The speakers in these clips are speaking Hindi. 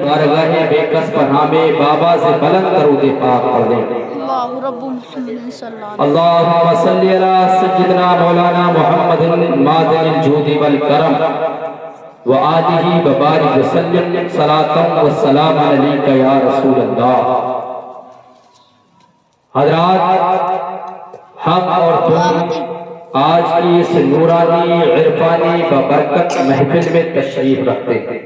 बारगाह बेकस पनाह में बाबा से बुलंद दरूद पाक पढ़ लें। अल्लाहुम्मा सल्ली अला सय्यिदना मौलाना मुहम्मदिन मादिनिल जूदी वल करम व आलिही व बारिक वसल्लम सलातन व सलाम अलैका या रसूल अल्लाह। हज़रात, हम और तुम आज की इस नूरानी इरफानी व बरकत महफिल में तशरीफ रखते हैं।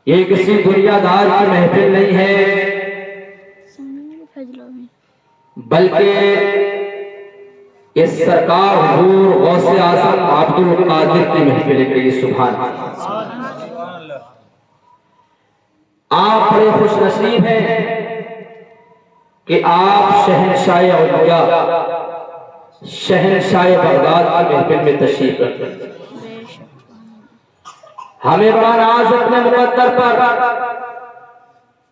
ये किसी दुनियादार की महफिल नहीं है, बल्कि इस सरकार हुजूर गौसे आज़म अब्दुल कादिर की महफिल है। ये सुभान अल्लाह। आप बड़े खुश नसीब हैं कि आप शहंशाह औलिया शहंशाह बगदाद की महफिल में तशरीफ रखते हैं। हमें बड़ा नाज अपने मुकद्दर पर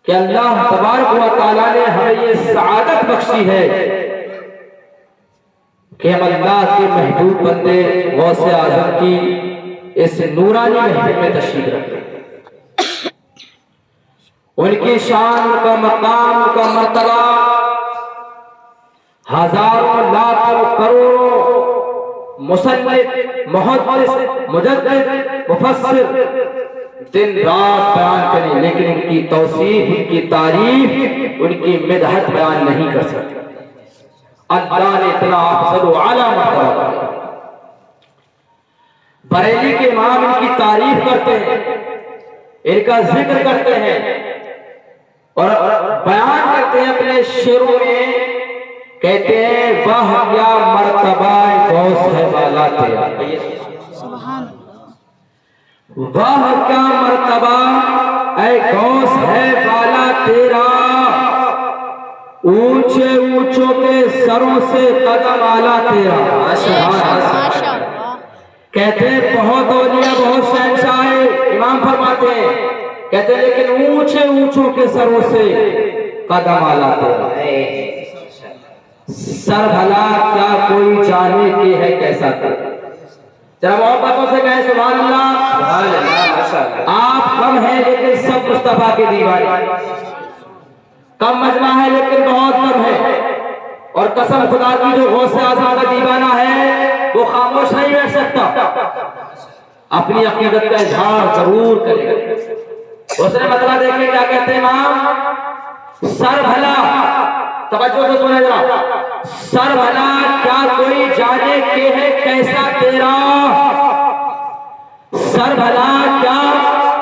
कि अल्लाह तबारक व तआला ने हमें ये सआदत बख्शी है कि हम अल्लाह के महबूब बंदे गौसे आज़म की इस नूरानी महफिल में तशरीफ रखते हैं। उनकी शान, उनका मकाम, उनका मर्तबा हजारों लाखों करोड़ों मुसन्निफ, मुहद्दिस, मुजद्दिद, मुफस्सिर दिन रात बयान करें, लेकिन उनकी तौसीफ, उनकी तारीफ, उनकी मिदहत बयान नहीं कर सकते। अल्लाह ने इतना अफजल व आला मर्तबा दिया। बरेली के इमाम इनकी तारीफ करते हैं, इनका जिक्र करते हैं और बयान करते हैं अपने शेरों में। कहते हैं वाह क्या मर्तबा गौस है वाला तेरा, वाह क्या मर्तबा ऐ गौस है वाला तेरा, ऊंचे ऊंचों के सरों से कदम आला तेरा। कहते हैं बहुत औलिया, बहुत शहंशाह, इमाम फरमाते हैं, कहते हैं लेकिन ऊंचे ऊंचों के सरों से कदम आला तेरा। सर भला क्या कोई जाने के है कैसा तेरा। जरा मोहब्बतों से कहें सुभान अल्लाह, सुभान अल्लाह। आप कम हैं लेकिन सब मुस्तफा के दीवाने, कम मजमा है लेकिन बहुत कम है। और कसम खुदा की जो गौसे आज़म का दीवाना है वो खामोश नहीं बैठ सकता, अपनी अकीदत का इजहार जरूर करेगा। उसने मतलब देखें क्या कहते हैं इमाम, सर भला, तवज्जो से सुने जरा, सर भला क्या कोई जाने के है कैसा तेरा, सर भला क्या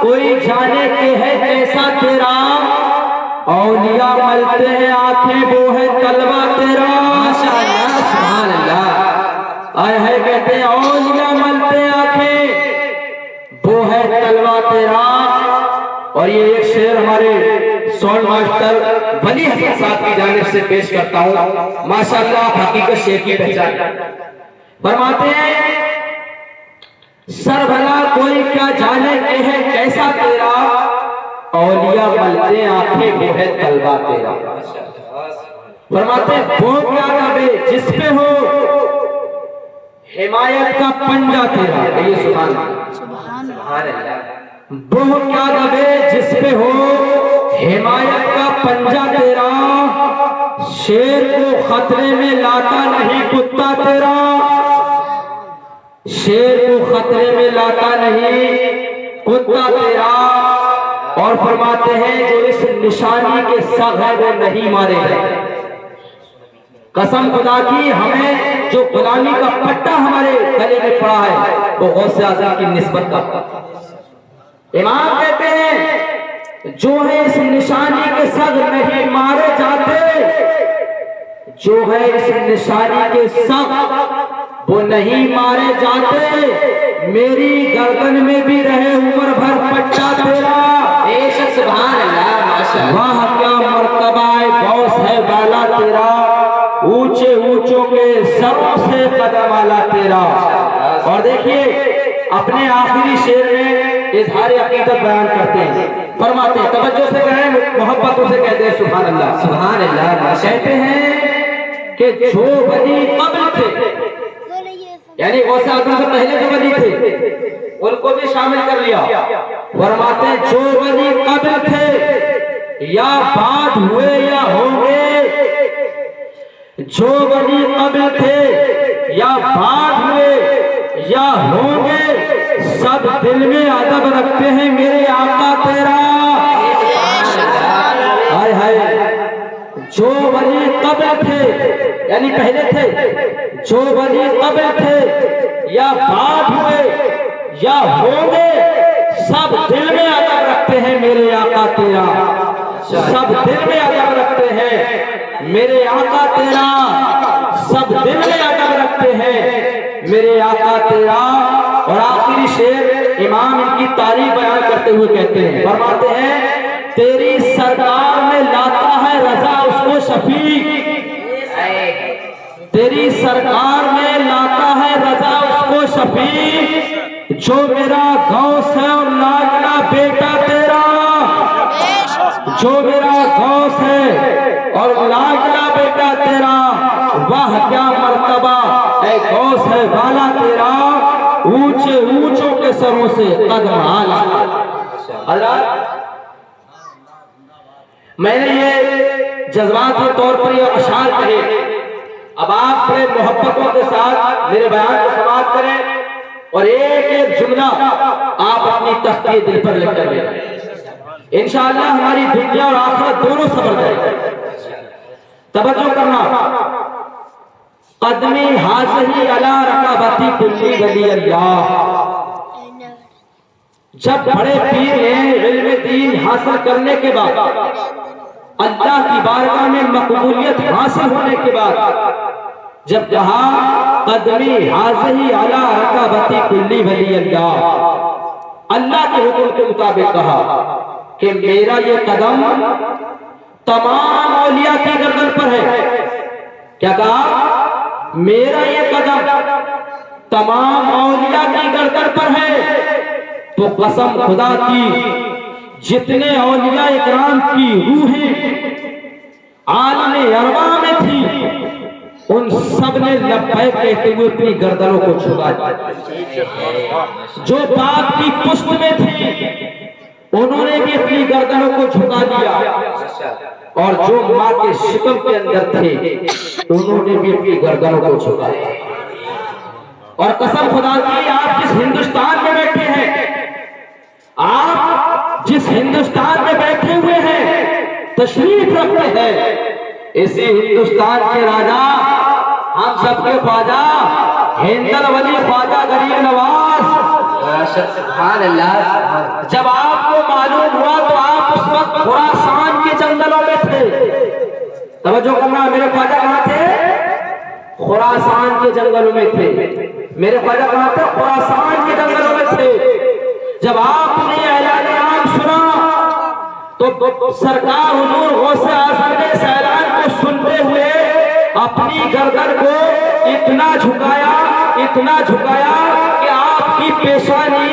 कोई जाने के है कैसा तेरा, औलिया मलते हैं आंखें वो है तलवा तेरा। माशाअल्लाह, सुभान अल्लाह। आए है कहते हैं औलिया मलते आंखें वो है तलवा तेरा। और ये एक शेर हमारे साउंड मास्टर वली हसन साहब की जानिब से पेश करता हूँ। माशाअल्लाह हकीकत शेर की पहचान फरमाते हैं, सर भला कोई क्या जाने के है कैसा तेरा, औलिया मलते आंखें वो है तलवा तेरा। फरमाते वो क्या दबे जिस पे हो हिमायत का पंजा तेरा। ये सुभान अल्लाह। वो क्या दबे जिस पे हो हिमायत का पंजा तेरा, शेर को खतरे में लाता नहीं कुत्ता तेरा, शेर को खतरे में लाता नहीं कुत्ता तेरा। और फरमाते हैं जो इस निशानी के सग है वो नहीं मारे गए। कसम खुदा की हमें जो गुलामी का पट्टा हमारे गले में पड़ा है वो गौसे आज़म की निस्बत का। इमाम कहते हैं जो है इस निशानी के सग नहीं मारे जाते, जो है इस निशानी के सग वो नहीं मारे जाते, मेरी गर्दन में भी रहे उम्र भर पट्टा तेरा। बेशक सुभान अल्लाह, माशाअल्लाह। वाह क्या मर्तबा गौस है वाला तेरा, ऊंचे ऊंचों के सरों से कदम आला तेरा। और देखिए अपने आखिरी शेर में इजहार अकीदत बयान करते हैं, फरमाते हैं, तवज्जो से कहें, मोहब्बतों से कहते हैं सुभान अल्लाह, सुभान अल्लाह। कहते हैं कि जो वली कब्ल थे, यानी गौसे आज़म से पहले जो वली थे उनको भी शामिल कर लिया। फरमाते हैं जो वली कब्ल थे या बाद हुए या होंगे, जो वली कब्ल थे या बाद हुए या होंगे, सब दिल में अदब रखते हैं मेरे आका तेरा। हाय हाय, जो वली कब्ल थे यानी पहले थे, जो वली कब्ल थे या बाद हुए या होंगे, सब दिल में अदब रखते हैं मेरे आका तेरा। सब दिल में अदब रखते हैं मेरे आका तेरा, सब दिल में अदब रखते हैं मेरे आका तेरा। और आखिरी शेर इमाम इनकी तारीफ बयान करते हुए कहते हैं, फरमाते हैं तेरी सरकार में लाता है रजा उसको शफीक, तेरी सरकार में लाता है रजा उसको शफीक, जो मेरा गौस है और लाडला बेटा तेरा, जो मेरा गौस है और लाडला बेटा तेरा। वाह क्या मर्तबा है गौस है वाला तेरा, ऊंचे ऊंचों के सरों से कदम आला। हज़रात, मैंने ये जज्बात के तौर पर ये अशार कहे, अब आप बड़े मोहब्बतों के साथ मेरे बयान को समाप्त करें और एक एक जुमला आप अपनी तख्ती दिल पर लिख कर इंशाअल्लाह हमारी दुनिया और आखिरत दोनों सबर जाएगी। तवज्जो करना, कदमी हाज़ही अला रकाबती कुल्ली वली अल्लाह। जब बड़े पीर ने इल्म दीन हासिल करने के बाद, अल्लाह की बारगाह में मकबूलियत हासिल होने के बाद, जब कहा कदमी हाज़ही अला रकाबती कुल्ली वली अल्लाह, अल्लाह के हुक्म के मुताबिक कहा कि मेरा ये कदम तमाम औलिया की गर्दन पर है। क्या कहा? मेरा ये कदम तमाम औलिया की गर्दन पर है। तो कसम खुदा की, जितने औलिया इकराम की रूहें आलम अरवा में थी, उन सब ने लब्बैक कहते हुए अपनी गर्दनों को झुका दिया। जो बाप की पुष्ट में थी उन्होंने भी अपनी गर्दनों को झुका दिया, और जो माँ के शिकम के अंदर थे उन्होंने भी अपनी गर्दनों को झुका दिया। और कसम खुदा की, आप जिस हिंदुस्तान में बैठे हैं, आप जिस हिंदुस्तान में बैठे हुए हैं, तशरीफ रखते हैं, इसी हिंदुस्तान के राजा, हम सबके ख्वाजा, हिंदल वली ख्वाजा गरीब नवाज। जब आपको मालूम हुआ तो आप उस वक्त खुरासान के जंगलों में थे। तवज्जो करना, मेरे ख्वाजा कहाँ थे? खुरासान के जंगलों में थे। मेरे ख्वाजा कहाँ थे? खुरासान के जंगलों में थे। जब आपने ऐलान आम सुना तो सरकार हुजूर गौसे आज़म ने इस ऐलान को सुनते हुए अपनी गर्दन को इतना झुकाया कि आपकी पेशानी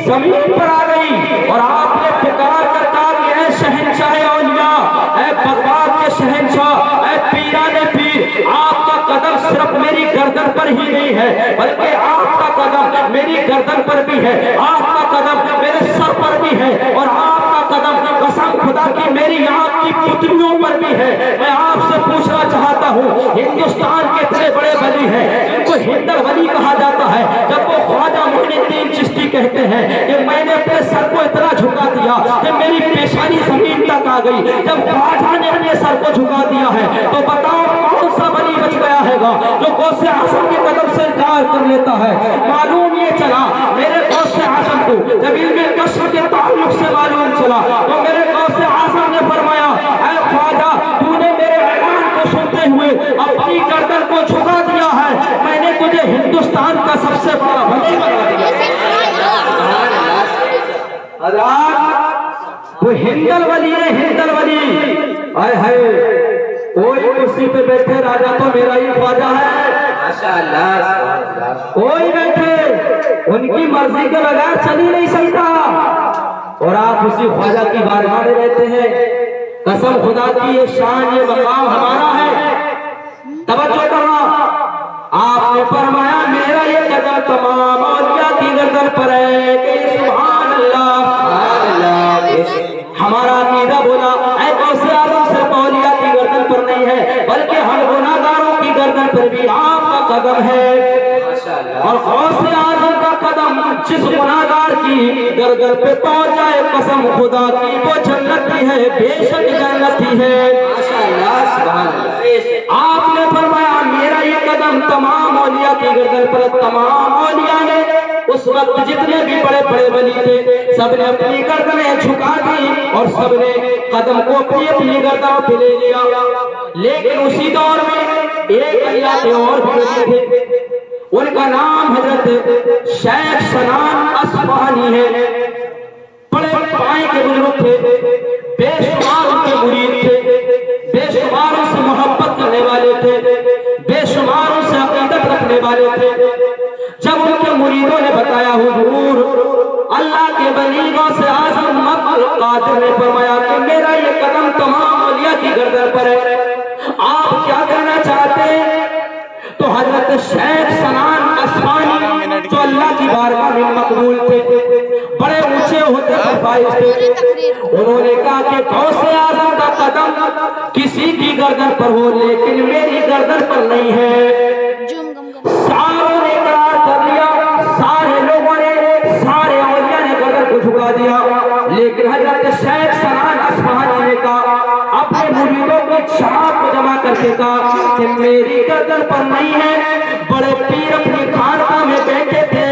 जमीन पर आ गई और आपने पुकार कर कहा कि ऐ शहंशाह औलिया, ऐ बगदाद के शहंशाह, ऐ पीराने पीर, आपका कदम सिर्फ मेरी गर्दन पर ही नहीं है, बल्कि आपका कदम मेरी गर्दन पर भी है, आपका कदम मेरे सर पर भी है, और आपका कदम कसम खुदा की मेरी यहाँ की पुतलियों पर भी है। मैं आपसे पूछना चाहता हूँ, हिंदुस्तान के इतने बड़े वली हैं जिनको हिंदल वली कहा जाता है, जब वो ख्वाजा मोइनुद्दीन चिश्ती कहते हैं कि मैंने अपने सर को इतना झुका दिया कि मेरी पेशानी जमीन तक आ गई, जब ख्वाजा ने अपने सर को झुका दिया है, तो बताओ कौन सा वली बच गया है जो गौसे आज़म के कदम से इनकार कर लेता है? मालूम ये चला मेरे गौसे आज़म को, जब इल्मे कश्फ के ताल्लुक से मालूम चला तो मेरे गौसे आज़म ने फरमाया, ऐ ख्वाजा, तूने मेरे ऐलान को सुनते हुए अपनी गर्दन को झुका दिया है, मैंने तुझे हिंदुस्तान का सबसे बड़ा वली बना दिया। वो हिंदल वली है, हिंदल वली। आए हाय, कोई कुर्सी पे बैठे राजा तो मेरा ही ख्वाजा है, माशाअल्लाह। कोई बैठे, उनकी मर्जी के बगैर चल ही नहीं सकता, और आप उसी ख्वाजा की बारगाह में रहते हैं। कसम खुदा की, ये शान, ये मकाम हमारा है। तवज्जो करना, आपने फरमाया मेरा ये कदम तमाम औलिया की गर्दन पर है कि सुभान अल्लाह। हमारा अकीदा बोला ऐ गौसे आजम सिर्फ औलिया की गर्दन पर नहीं है बल्कि हम गुनाहगारों की गर्दन पर भी आपका कदम है। और गौसे आजम का कदम जिस गुनाहगार की गर्दन पे पहुंच जाए कसम खुदा की वो जन्नती है, बेशक जन्नती है। आपने फरमाया मेरा ये कदम तमाम औलिया की गर्दन पर। तमाम औलिया ने उस वक्त जितने भी बड़े बड़े वली थे सबने अपनी गर्दनें झुका दी और सबने कदम को अपनी अपनी गर्दनों पे ले लिया। लेकिन उसी दौर में एक अल्लाह के और भी वली थे, उनका नाम हजरत शेख सनान अस्फहानी है। बड़े पाए के बुजुर्ग थे, बेशुमार उनके मुरीद थे, बेशुमार उनसे मोहब्बत करने वाले थे, बेशुमार उनसे अकीदत रखने वाले थे। जब उनके मुरीदों ने बताया हुजूर अल्लाह के वली गौसे आज़म मक्बूल कादिर ने फरमाया कि मेरा ये कदम तमाम औलिया की गर्दन पर है, आप क्या कहना चाहते हैं? तो हजरत शेख सनान अस्फहानी जो अल्लाह की बारगाह में मकबूल थे, बड़े ऊंचे होते फरमाइश थे, उन्होंने कहा कि गौसे आज़म का कदम किसी की गर्दन पर हो लेकिन मेरी गर्दन पर नहीं है। सारों ने करार कर लिया, सारे लोगों ने, सारे औलिया ने गर्दन को झुका दिया। लेकिन हजरत शेख सनान अस्फहानी ने कहा, अपने मुरीदों की शराब को जमा करके कहा कि मेरी गर्दन पर नहीं है। बड़े पीर अपनी खानका में बैठे थे,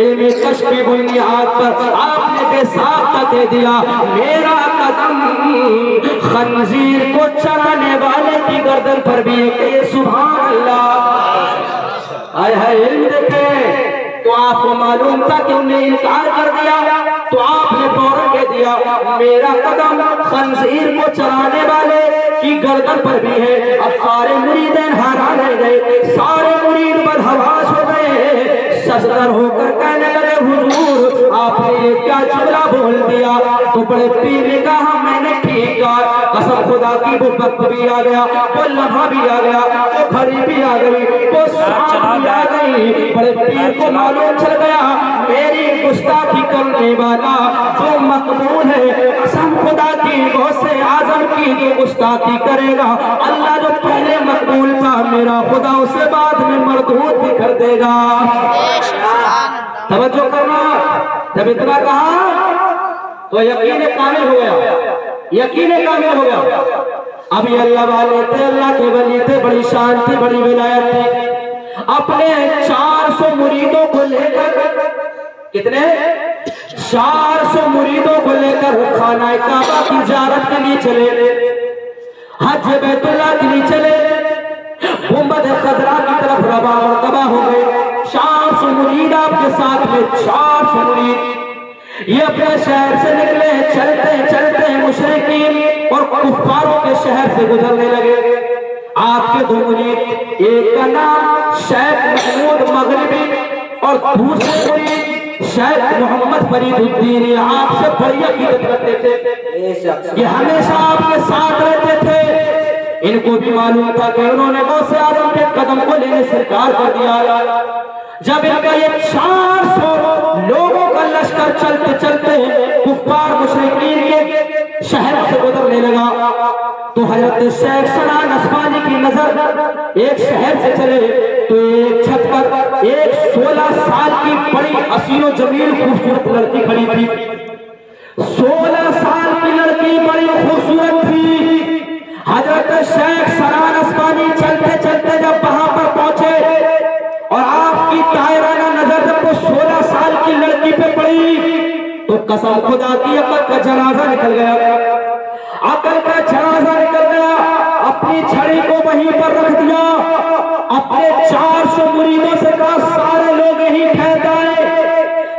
इल्मे कश्फ की बुनियाद पर आपने बेसाख्ता कह दिया मेरा कदम खंजीर को चराने वाले की गर्दन पर भी है। सुभान अल्लाह। आए है इल्म देखे तो आपको मालूम था कि उन्हें इनकार कर दिया तो आपने फौरन कह दिया मेरा कदम खंजीर को चराने वाले की गर्दन पर भी है। अब सारे मुरीदें हैरान रह गए, सारे मुरीद बदहवास हो गए, सजदर होकर कहने लगे हुजूर आपने क्या जुमला बोल दिया? तो बड़े पीर ने कहा मैंने ठीक कहा, कसम खुदा की वो वक्त भी आ गया, वो लम्हा भी आ गया, वो घड़ी भी आ गई, वो सांस भी आ गई। बड़े पीर को मालूम चल गया मेरी गुस्ताखी करने वाला जो मकबूल है, कसम खुदा की गौसे आजम की जो गुस्ताखी करेगा अल्लाह जो पहले मकबूल था मेरा खुदा उसे बाद में मरदूद भी कर देगा। तवज्जो करना, जब इतना कहा तो यकीन कामिल हो गया, यकीन कामिल हो गया। अब ये अल्लाह वाले थे, अल्लाह के वली थे, बड़ी शान थी, बड़ी विलायत थी। अपने 400 मुरीदों को लेकर, कितने 400 मुरीदों को लेकर खाना काबा की ज़ियारत के लिए चले, हज बैतुल्लाह के लिए चले, गुंबद खजरा की तरफ रवा और तबाह हो गए। 400 मुरीद आपके साथ में, 400 मुरीद ये अपने शहर से निकले, चलते चलते मुशरिकीन और कुफ्फारों के शहर से गुजरने लगे। आपके दो मुरीद, एक का नाम शेख महमूद मगरिबी और दूसरे मुरीद शेख मोहम्मद फरीदुद्दीन, आपसे बड़ी अकीदत रखते थे, ये हमेशा आपके साथ रहते थे। इनको भी मालूम था कि उन्होंने गौसे आज़म के कदम को लेने से इनकार कर दिया। जब इनका ये 400 लोगों का लश्कर चलते चलते कुफ्फार मुशरिकीन के शहर से गुजरने लगा तो हजरत शेख सनान अस्फहानी की नजर एक शहर से चले तो एक छत पर एक 16 साल की बड़ी हसीनो जमील खूबसूरत लड़की खड़ी थी। 16 साल की लड़की बड़ी खूबसूरत थी। हजरत शेख सनान अस्फहानी चलते चलते जब वहां पर पहुंचे और आपकी तायराना नजर जब वो 16 साल की लड़की पे पड़ी तो कसम खुदा की अकल का जनाजा निकल गया, अकल का जनाजा निकल गया। अपनी छड़ी को वहीं पर रख दिया, अपने 400 मुरीदों से कहा सारे लोग यहीं ठहर जाए।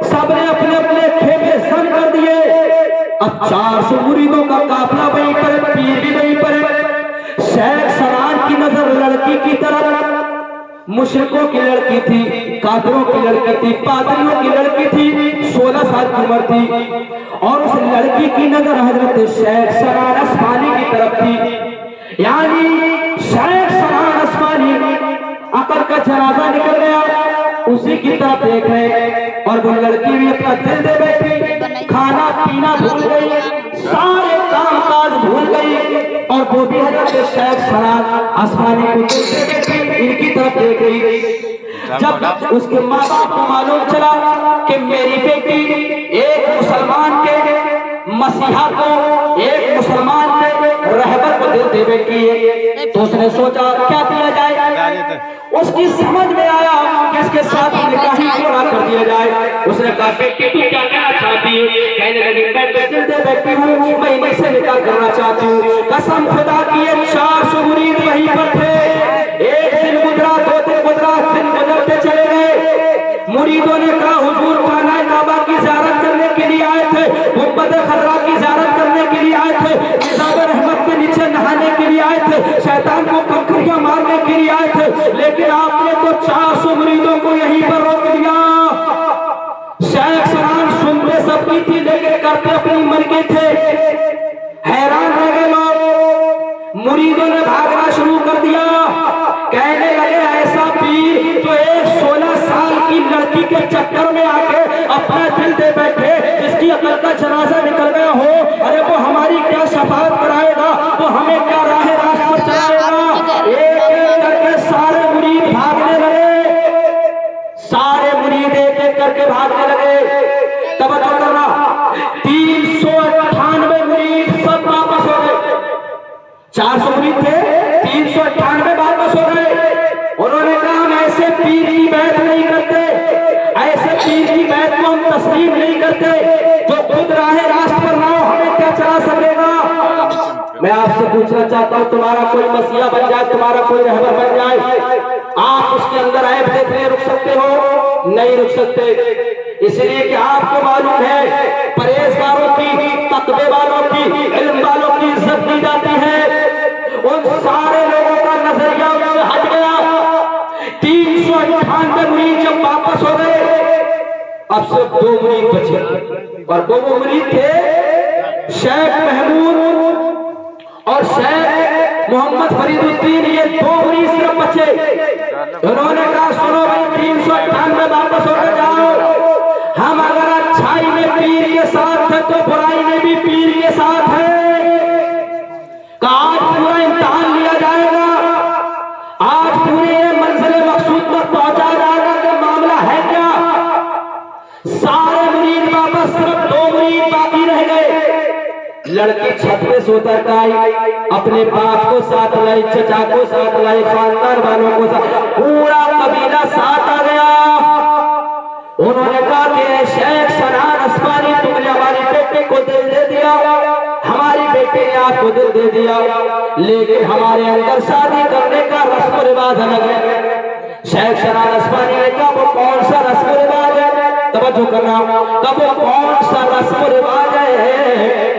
सबने अपने अपने खेमे सन कर दिए। अब 400 मुरीदों का काफिला वहीं पर, पीर भी वहीं पर है। शेख सनान की नजर लड़की की तरफ, मुशरिकों की लड़की थी, काफिरों की लड़की थी, पादरियों की लड़की थी, 16 साल की उम्र थी और उस लड़की की नजर हजरत शेख सनान अस्फहानी की तरफ थी। यानी शेख सनान अस्फहानी अंकल का जनाजा निकल गया, उसी की तरफ देख रहे और वो लड़की भी अपना दिल दे बैठी, खाना पीना भूल गई, सारे काम काज भूल गई और वो भी हजरत शेख सरार आसमानी को इनकी तरफ देख रही। जब उसके माँ बाप को मालूम चला कि मेरी बेटी एक मुसलमान के मसीहा को, एक मुसलमान के रहबर को दिल दे बैठी है, तो उसने सोचा क्या किया जाए। उसकी समझ में आया कि इसके साथ निकाह पूरा कर दिया जाए। उसने कहा बेटी तू क्या कहना चाहती है? कहने लगी मैं तो दिल दे बैठी हूँ, मैं इन्हीं से निकाह करना चाहती हूँ। कसम खुदा की 400 मुरीद वहीं पर थे। एक दिन गुजरा, 2 दिन गुजरा, दिन गुजरते चले गए। मुरीदों ने कहा हुजूर खाना काबा की ज़ियारत करने के लिए आए थे, गुंबद खर्रा की ज़ियारत करने के लिए आए थे, निज़ाम रहमत के नीचे नहाने के लिए आए थे, शैतान को कंकरियां मारने के लिए आए थे, लेकिन आपने तो 400 मुरीदों को यहीं पर रोक दिया। शेख सरार सुनते सबकी थी, लेकिन करते अपनी मन के थे। हैरान रह गए लोग। मुरीदों ने भागना शुरू कर दिया। कहने लगे ऐसा पीर जो एक 16 साल की लड़की के चक्कर में आके अपना दिल दे बैठे, जिसकी अकल का जनाजा निकल गया हो, अरे वो हमारी क्या शफाअत कराएगा, वो हमें क्या राह रास्त पर चलाएगा। एक करके सारे मुरीद भागने लगे, सारे मुरीद एक करके भागने लगे। तवज्जो करना, 398 मुरीद सब वापस हो गए। 400 मुरीद थे, 398 वापस हो गए। उन्होंने कहा हम ऐसे पीर की बैत नहीं करते, ऐसे पीर की बैत को हम तस्लीम नहीं करते जो खुद राह रास्त पर ना हो, हमें क्या चला सकेगा। मैं आपसे पूछना चाहता हूँ, तुम्हारा कोई मसीहा बन जाए, तुम्हारा कोई रहबर बन जाए, आप उसके अंदर ऐब देखने रुक सकते हो? नहीं रुक सकते। इसलिए कि आपको मालूम है परहेजगारों की, तकवे वालों की, इल्म वालों की इज्जत दी जाती है। उन सारे लोगों का नजरिया उससे हट गया। 398 मुरीद जब वापस हो गए, अब सिर्फ 2 मुरीद बचे और वो मुरीद थे शेख महमूद और शेख मोहम्मद फरीदुद्दीन। ये 2 मुरीद सिर्फ बचे। उन्होंने कहा सुनो भाई, 398 वापस होकर जाओ। हम अगर अच्छाई में पीर के साथ है तो बुराई में भी पीर के साथ है। आज पूरा इम्तिहान लिया जाएगा, आज पूरे मंजिल मकसूद पर पहुंचा जाएगा कि मामला है क्या। सारे मुरीद वापस, सिर्फ 2 मुरीद बाकी रह गए। लड़की छत पे सोता आई, अपने बाप को साथ लाई, चचा को साथ लाई, खानदान वालों को साथ, पूरा कबीला साथ आ गया। उन्होंने कहा कि शेख सरार आसमानी तुमने हमारी बेटे को दिल दे दिया, हमारी बेटे ने आपको दिल दे दिया, लेकिन हमारे अंदर शादी करने का रस्म रिवाज अलग है। शेख सरार आसमानी ने कहा वो कौन सा रस्म रिवाज है? तवज्जो करना, कब वो कौन सा रस्म रिवाज है?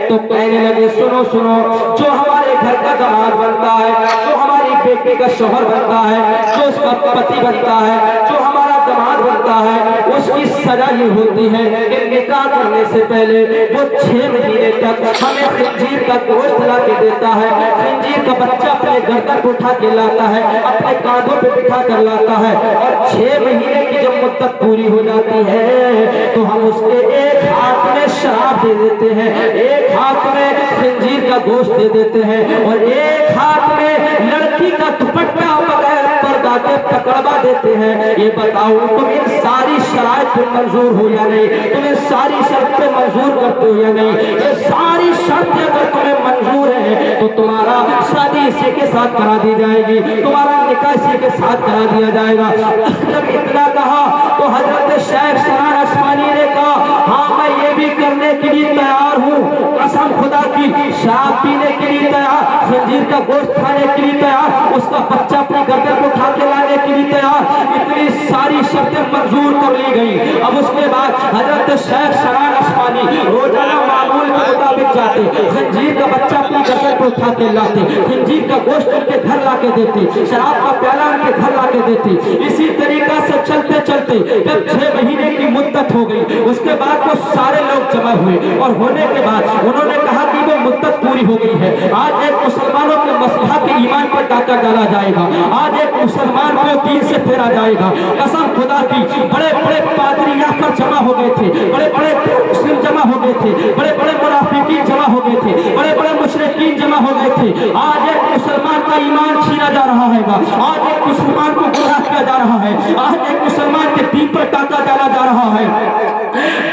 तो कहने लगे सुनो सुनो, जो हमारे घर का दामाद बनता है, जो हमारी बेटे का शोहर बनता है, जो उसका पति बनता है, जो हमारा दामाद बनता है, उसकी सजा ये होती है कि निकाह करने से पहले वो 6 महीने तक हमें खंजीर का गोश्त ला के देता है। खंजीर का बच्चा अपने गर्दन को उठा के लाता है, अपने कांधों पे बिठा कर लाता है, और 6 महीने की जब मुद्दत पूरी हो जाती है तो हम उसके एक हाथ में शराब दे देते हैं, एक हाथ में खंजीर का गोश्त दे देते हैं, और एक हाथ में लड़की का दुपट्टा बगैर पर्दा के पकड़वा देते हैं। ये बताओ तुम इन सारी शराइत पे मंजूर हो या नहीं? तुम इन सारी शर्तें मंजूर करते हो या नहीं? ये सारी शर्तें अगर तुम्हें मंजूर है तो तुम्हारा शादी इसी के साथ करा दी जाएगी, तुम्हारा निकाह इसी के साथ करा दिया जाएगा। जब इतना कहा तो हजरत शेख सरार आसमानी ने कहा हाँ मैं ये भी करने के लिए तैयार हूँ, कसम खुदा की, शराब पीने के लिए तैयार, खंजीर का गोश्त खाने के लिए तैयार, उसका बच्चा अपने गर्दन को उठा के लाने के लिए तैयार। इतनी सारी शर्तें मंजूर कर ली गई। अब उसके बाद हजरत शेख सरार आसमानी रोजाना मामूल के मुताबिक जाते, खंजीर का बच्चा अपने अपनी गर्दन पर उठा के लाते, खंजीर का गोश्त उनके घर ला के देते, शराब का प्याला उनके घर ला के देते। इसी तरीका से चलते चलते जब 6 महीने की मुद्दत हो गई, उसके बाद वो सारे लोग जमा हुए और होने के बाद उन्होंने कहा कि वो मुद्दत पूरी हो गई है, आज एक मुसलमानों के मसलहा के ईमान पर डाका डाला जाएगा, आज एक मुसलमान को दीन से फेरा जाएगा। कसम खुदा की, बड़े बड़े पादरी यहाँ पर जमा हो गए थे, बड़े बड़े मुस्लिम जमा हो गए थे, बड़े बड़े मुनाफिकीन जमा हो गए थे, बड़े बड़े मुशरिकीन जमा हो गए थे। आज एक मुसलमान का ईमान छीना जा रहा है, आज एक मुसलमान को गुमराह किया जा रहा है, आज एक मुसलमान के दीन पर डाका डाला जा रहा है।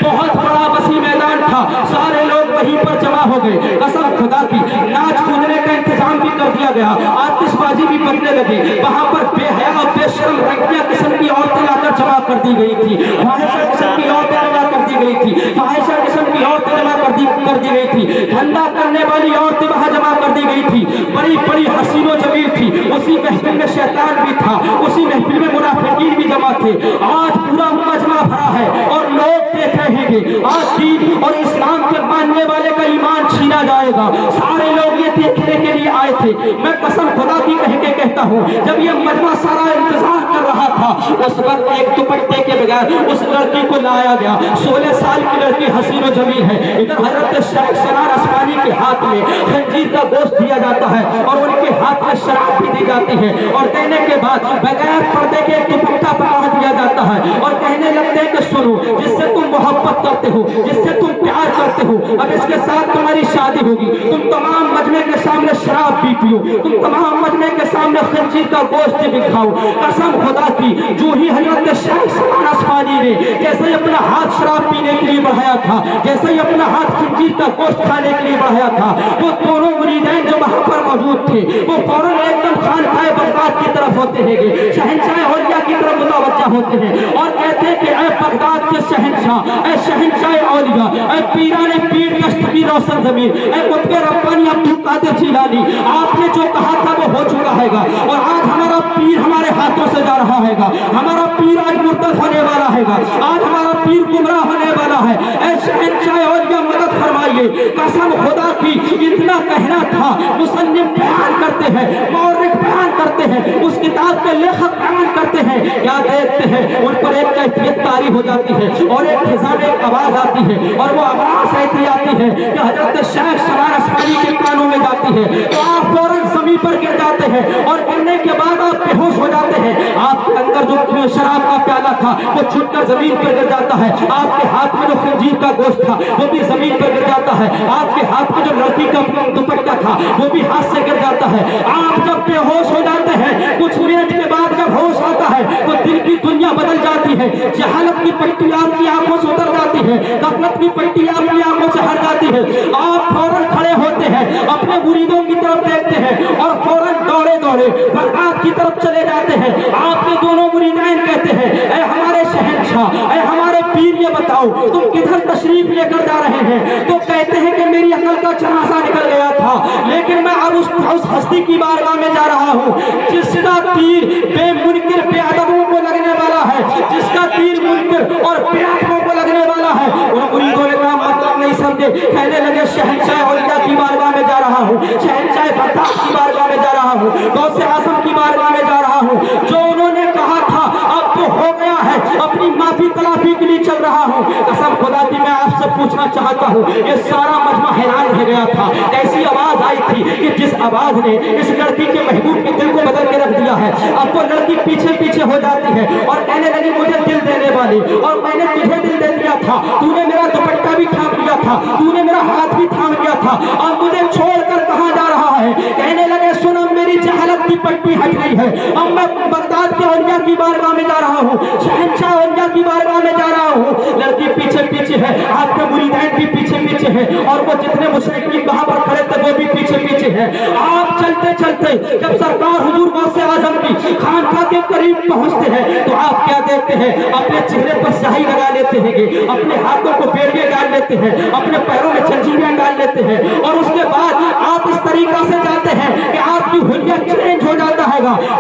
बहुत बड़ा वसी मैदान था, सारे लोग वहीं पर जमा हो गए। कसम खुदा की, नाच कूदने का इंतजाम भी कर दिया गया, आतिशबाजी भी बनने लगी। वहां पर बेहया और बेशर्म रंगिया किस्म की औरतें लाकर जमा कर दी गई थी, फाहिशा किस्म की औरतें जमा कर दी गई थी, फाहिशा किस्म की औरतें जमा कर दी गई थी, धंधा करने वाली औरतें वहां जमा कर दी गई थी, बड़ी बड़ी हसीनो जमील थी। उसी महफिल में शैतान भी था, उसी महफिल में मुनाफिकीन भी जमा थे। आज पूरा मजमा भरा है और लोग देख रहे हैं, आज दीन और इस्लाम के मानने वाले का ईमान छीना जाएगा। सारे लोग ये देखने के लिए आए थे। मैं कसम खुदा की कह के कहता हूँ, जब ये मजमा सारा इंतजार कर रहा था, उस वक्त एक दुपट्टे के बगैर उस लड़की को लाया गया। 16 साल की लड़की हसीनो जमील है। इधर हजरत शेख सरार अस्मानी के हाथ में खंजीर का गोश्त दिया जाता है और उनके हाथ में शराब भी दी जाती है और देने के बाद बगैर पर्दे के दुपट्टा पहना दिया जाता है और कहने लगते हैं कि सुनो, जिससे तुम मोहब्बत करते हो, जिससे तुम प्यार करते हो, अब इसके साथ तुम्हारी शादी होगी। तुम तमाम मजमे के सामने शराब भी पियो, तुम तमाम मजमे के सामने खंजीर का गोश्त भी खाओ। कसम खुदा की, जो ही हजरत शेख सरार अस्मानी ने जैसे ही अपना हाथ शराब पीने के लिए बढ़ाया था, जैसे ही अपना हाथ खंजीर का गोश्त खाने के लिए बढ़ाया था, वो दोनों मुरीदैन जो वहां पर मौजूद थे वो फौरन एकदम खानकाए बगदाद की तरफ होते हैं, शहंशाह औलिया की तरफ मुतवज्जा होते हैं और कहते हैं कि ऐ बगदाद के शहंशाह, ऐ शहंशाह औलिया, ऐ पीराने पीर कश्त की रोशन जमीन, ऐ कुतुब रब्बानी अब्दुल कादिर जिलानी, आपने जो कहा था वो हो चुका है और आज हमारा पीर हमारे हाथों से जा रहा है, हमारा पीर आज मुर्तद होने वाला है, आज हमारा पीर गुमराह होने वाला है। ऐ शहंशाह औलिया मदद फरमाइए। कसम खुदा की, इतना कहना था। मुसन्निफ बयान करते हैं, मौलिक बयान करते हैं, उस किताब के लेखक बयान करते हैं, क्या देखते हैं उन पर एक कैफियत तारी हो जाती है और एक खिजान एक आवाज आती है और वो आवाज ऐसी आती है कि हजरत शेख सरार अस्मानी के कानों में जाती है तो आप फौरन जमीन पर गिर जाते हैं और गिरने के बाद आप बेहोश हो जाते हैं। आपके अंदर जो शराब का प्याला था वो छूटकर जमीन पर गिर जाता है, आपके हाथ में जो खंजीर का गोश्त था वो भी जमीन पर गिर जाता है, आपके हाथ में जो लड़की का दुपट्टा था वो भी हाथ से गिर जाता है। आप जब बेहोश हो जाते हैं, कुछ मिनट के बाद जब होश आता है तो दिल की दुनिया बदल जाती है, जहालत की पट्टी आपकी आंखों से उतर जाती है, गफलत की पट्टी आपकी आंखों से हट जाती है। आप फौरन खड़े होते हैं, अपने मुरीदों की तरफ देखते हैं और फौरन दौड़े दौड़े बगदाद की तरफ चले जाते हैं। आपके दोनों मुरीदान कहते हैं, ऐ हमारे शहंशाह, ऐ हमारे पीर, ये बताओ तुम किधर तशरीफ लेकर जा रहे हैं? तो कहते हैं कि मेरी अकल का जनाजा निकल गया था, लेकिन मैं अब उस हस्ती की बारगाह में जा रहा हूँ जिसका तीर बेमुनकिर बेअदबों को लगने वाला है, जिसका तीर मुनकिर और बेअदबों को लगने वाला है। उन मुरीदों ने कहा मतलब नहीं समझे, कहने लगे शहंशाह औलिया की बारगाह में जा रहा हूँ, शहंशाह बगदाद की बारगाह में जा रहा हूँ, गौसे आजम की बारगाह में जा रहा हूँ। जो उन्होंने कहा था अब तो हो गया है, अपनी माफी तलाफी के लिए चल रहा हूँ। कसम खुदा की, मैं आपसे पूछना चाहता हूँ, ये सारा मजमा हैरान रह गया था। ऐसी आवाज आई थी कि जिस आवाज ने इस लड़की के महबूब के दिल को बदल के रख दिया है। अब वो लड़की पीछे पीछे हो जाती है और कहने लगी मुझे दिल देने वाली, और मैंने तुझे दिल दे दिया था, तूने मेरा दुपट्टा भी थाम लिया था, तूने मेरा हाथ भी थाम लिया था, और मुझे छोड़कर कहाँ जा रहा है? कहने लगे सुनो, मेरी जहालत की पट्टी हट गई है, अब मैं बगदाद के औलिया की बारगाह में जा रहा हूँ, शहंशाह औलिया की बारगाह में जा रहा हूँ। लड़की पीछे पीछे है, आपके मुरीदान भी पीछे पीछे है और वो जितने मुशरिकीन वहां पर खड़े थे वो भी पीछे पीछे है। आप चलते चलते जब सरकार हुजूर गौसे आजम की खानका के करीब पहुंचते हैं तो आप क्या देखते हैं? अपने चेहरे पर स्याही लगा लेते हैं, अपने हाथों को बेड़ियां डाल लेते हैं, अपने पैरों में जंजीरें डाल लेते हैं और उसके बाद आप इस तरीका से जाते हैं कि आपकी हुलिया चेंज हो जाता है।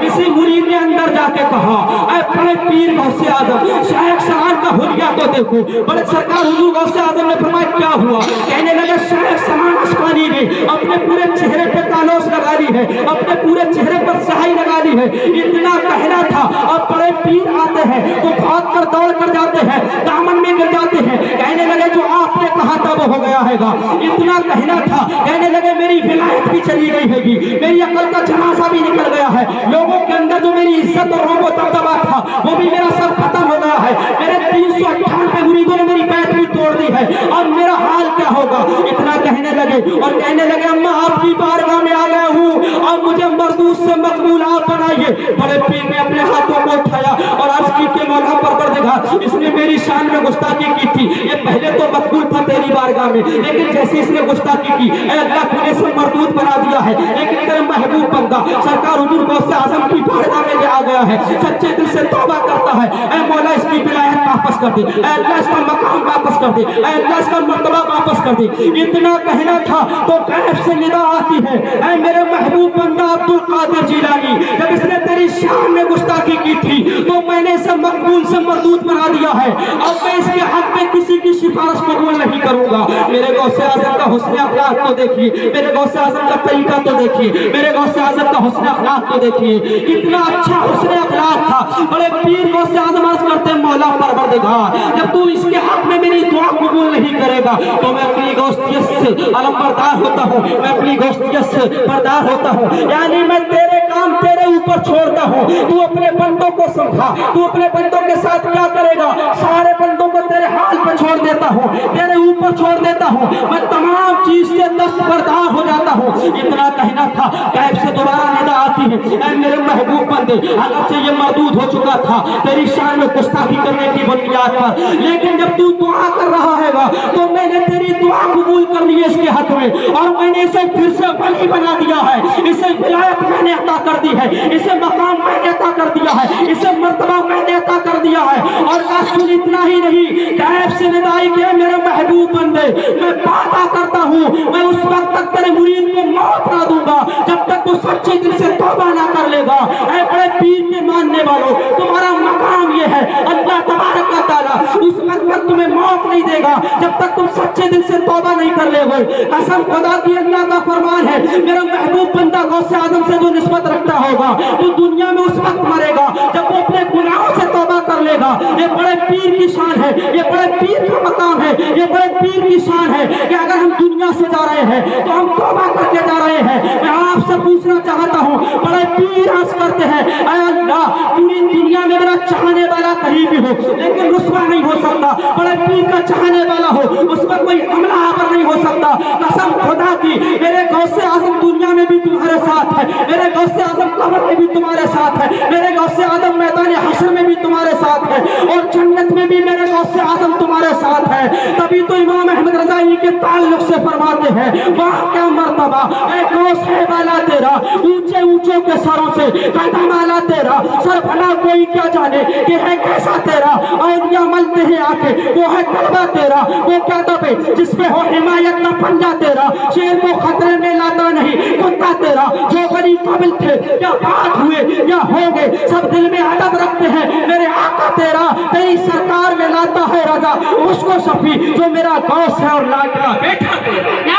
इसी मुरीद ने अंदर जाके कहा, अपने पीर गौसे आजम शेख सरार का हुलिया तो देखो। बड़े सरकार हुजूर गौसे आजम ने फरमाया क्या हुआ? कहने लगे शेख सरार अस्मानी है, अपने पूरे चेहरे पे कालोस लगा ली है, अपने पूरे चेहरे पर स्याही लगा ली है। इतना कहना था। अब बड़े पीर आते हैं तो भाग कर दौड़ कर जाते हैं, दामन में गिर जाते हैं, कहने लगे जो आपने कहा था वो हो गया हैगा। इतना कहना था, कहने लगे मेरी विलायत भी चली गई हैगी, मेरी अकल का जनाजा भी निकल गया है, लोगों के अंदर जो मेरी इज्जत और रोबो दबदबा था वो भी मेरा सब खत्म हो गया है, मेरे 398 मुरीदों ने मेरी बैत भी तोड़ दी है, अब मेरा हाल क्या होगा। इतना कहने लगे और कहने लगे अम्मा आपकी बारगाह में आ गया हूँ, अब मुझे मरदूस से मकबूल आप बनाइए। बड़े पीर ने अपने हाथों को उठाया और अर्ज की के मौला परवरदिगार, इसने मेरी शान में गुस्ताखी की थी, ये पहले तो मकबूल था तेरी बारगाह में, लेकिन जैसे इसने गुस्ताखी की अल्लाह तूने इसे मरदूद बना दिया है। लेकिन तेरा महबूब बंदा सरकार हुजूर गौसे आजम की बारगाह में आ गया है, सच्चे दिल से तौबा करता है, ऐ मौला इसकी विलायत वापस कर दे, ऐ अल्लाह इसका मकाम वापस कर दे, ऐ अल्लाह इसका मर्तबा वापस कर दे। इतना कहना था तो गैब से निदा आती है, ऐ मेरे महबूब बंदा अब्दुल कादिर जिलानी, जब इसने तेरी शान में गुस्ताखी की थी तो मैंने इसे मकबूल से मरदूद बना दिया है, अब मैं इसके हक में किसी की सिफारिश कबूल नहीं करूंगा। मेरे गौसे आजम का हुस्न अखलाक तो देखिए, मेरे गौसे आजम का तरीका तो देखिए, मेरे गौसे आजम का हुस्न अखलाक तो देखिए, कितना अच्छा हुस्न अखलाक था। बड़े पीर गौसे आजम अर्ज करते मौला परवरदिगार, जब तू इसके हक में मेरी दुआ कबूल नहीं करेगा तो मैं अपनी गौसियत से अलमबरदार होता हूँ, मैं अपनी गौसियत से बरदार होता हूँ, यानी मैं तेरे काम तेरे ऊपर छोड़ता हूँ। तू अपने बंदों को समझा, तू अपने बंदों के साथ क्या करेगा, सारे बंदों को तेरे हाल पर छोड़ देता हूँ, तेरे ऊपर छोड़ देता हूँ, मैं तमाम चीज से दस्तबरदार हो जाता हूँ। इतना कहना था, गैब से दोबारा निदा आती है, ऐ मेरे महबूब बंदे, अगरचे ये मरदूद हो चुका था तेरी शान में गुस्ताखी करने की बुनियाद पर, लेकिन जब तू दुआ कर रहा हैगा तो मैंने तेरी दुआ कबूल कर ली है इसके हक में, और मैंने इसे फिर से वली बना दिया है, इसे विलायत मैंने अता कर दी है, इसे मकाम मैंने अता कर दिया है, इसे मर्तबा मैंने अता कर दिया है। और सुन इतना ही नहीं, गैब से निदाई के मेरे महबूब बंदे, मैं वादा करता हूँ मैं उस वक्त तक तेरे मुरीद को मौत ना दूंगा जब तक वो सच्चे दिल से तौबा ना कर लेगा। ऐ बड़े पीर के मानने वालों, तुम्हारा मकाम ये है, अल्लाह तबारक व तआला उस वक्त तक तुम्हें मौत नहीं देगा जब तक तुम सच्चे दिल से तौबा नहीं कर लेगे। कसम खुदा की, अल्लाह का फरमान है, मेरा महबूब बंदा गौसे आजम से जो निस्बत रखता होगा वो दुनिया में उस वक्त मरेगा जब वो अपने गुनाहों से तौबा कर लेगा। ये बड़े पीर की शान है, ये बड़े पीर का मकाम है, ये बड़े पीर की शान है कि अगर हम दुनिया से जा रहे हैं तो हम तौबा करके जा रहे हैं। मैं आपसे पूछना चाहता हूँ, बड़े पीर अर्ज करते हैं, ऐ अल्लाह पूरी दुनिया में मेरा चाहने वाला कहीं भी हो लेकिन रुस्वा नहीं हो सकता, बड़े पीर का चाहने वाला हो उस पर कोई हमला आवर नहीं हो सकता। कसम खुदा की, मेरे गौसे आजम दुनिया में भी तुम्हारे साथ है, मेरे गौसे आजम कब्र में भी तुम्हारे साथ है, मेरे गौसे आजम मैदान हश्र में भी तुम्हारे साथ है, और जन्नत में भी मेरे गौसे आजम तुम्हारे साथ है। तभी तो इमाम अहमद रज़ाई के ताल्लुक से फरमाते हैं, वाह क्या मर्तबा ऐ गौस है वाला तेरा, ऊंचे ऊंचों के सरों से कदम आला तेरा, सर भला कोई क्या जाने कि है कैसा तेरा, औलिया मलते हैं आके वो है तलबा तेरा, वो क्या दबे जिसपे हो हिमायत का पंजा तेरा, शेर को खतरे में लाता नहीं कुत्ता तेरा, जो बड़ी काबिल थे या बात हुए या हो गए सब दिल में अदब रखते हैं मेरे आका तेरा, तेरी सरकार में लाता है रजा उसको शफी जो मेरा गौस है और लाडला बेटा तेरा।